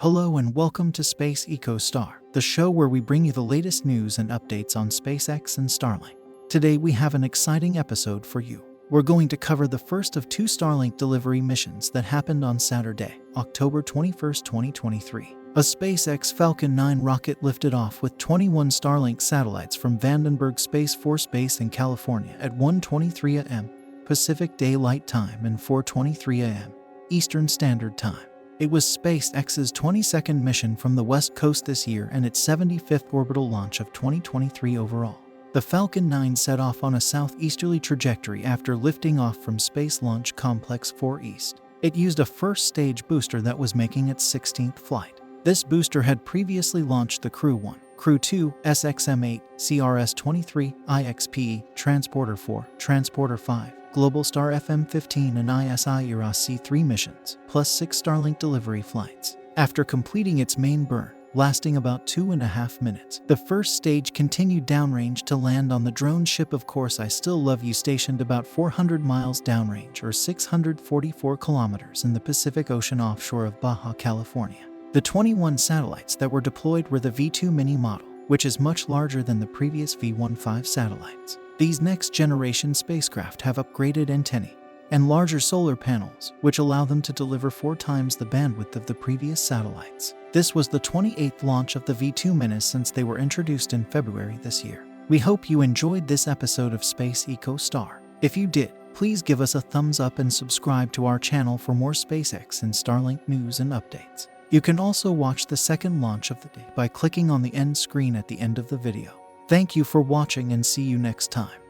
Hello and welcome to Space EcoStar, the show where we bring you the latest news and updates on SpaceX and Starlink. Today we have an exciting episode for you. We're going to cover the first of two Starlink delivery missions that happened on Saturday, October 21, 2023. A SpaceX Falcon 9 rocket lifted off with 21 Starlink satellites from Vandenberg Space Force Base in California at 1:23 a.m. Pacific Daylight Time and 4:23 a.m. Eastern Standard Time. It was SpaceX's 22nd mission from the West Coast this year and its 75th orbital launch of 2023 overall. The Falcon 9 set off on a southeasterly trajectory after lifting off from Space Launch Complex 4 East. It used a first-stage booster that was making its 16th flight. This booster had previously launched the Crew 1, Crew 2, SXM-8, CRS-23, IXPE, Transporter 4, Transporter 5, Globalstar FM-15 and ISI-ERA C3 missions, plus 6 Starlink delivery flights. After completing its main burn, lasting about 2.5 minutes, the first stage continued downrange to land on the drone ship Of Course I Still Love You stationed about 400 miles downrange or 644 kilometers in the Pacific Ocean offshore of Baja California. The 21 satellites that were deployed were the V2 Mini model, which is much larger than the previous V1.5 satellites. These next-generation spacecraft have upgraded antennae and larger solar panels, which allow them to deliver 4 times the bandwidth of the previous satellites. This was the 28th launch of the V2 Mini since they were introduced in February this year. We hope you enjoyed this episode of Space EcoStar. If you did, please give us a thumbs up and subscribe to our channel for more SpaceX and Starlink news and updates. You can also watch the second launch of the day by clicking on the end screen at the end of the video. Thank you for watching and see you next time.